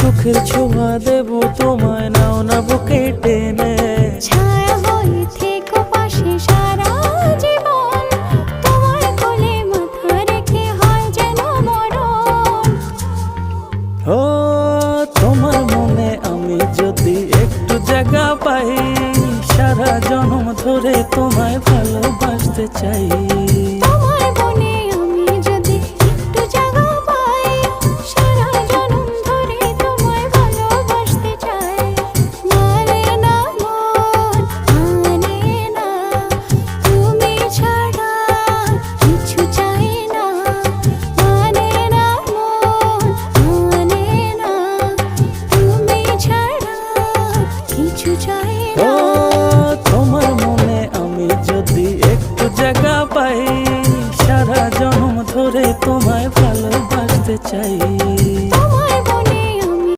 চোখের ছোঁয়া দেব তোমায়, নাও না বুকে টেনে। ছায়া হয়ে থেকো পাশে সারা জীবন, তোমার কোলে মাথা রেখে হয় যেন মরণ। ও তোমার মনে আমি যদি একটু জায়গা পাই, সারা জন্ম ধরে তোমায় ভালোবাসতে চাই। তোমার মনে আমি যদি একটু জায়গা পাই, সারা জনম ধরে তোমায় ভালোবাসতে চাই। মানে না মন, মানে না, তুমি ছাড়া কিছু চাই না। মানে না মন, মানে না, তুমি ছাড়া কিছু চাই ও না। তোমার মনে আমি যদি একটু জায়গা পাই, সারা জন্ম ধরে তোমায় ভালোবাসতে চাই।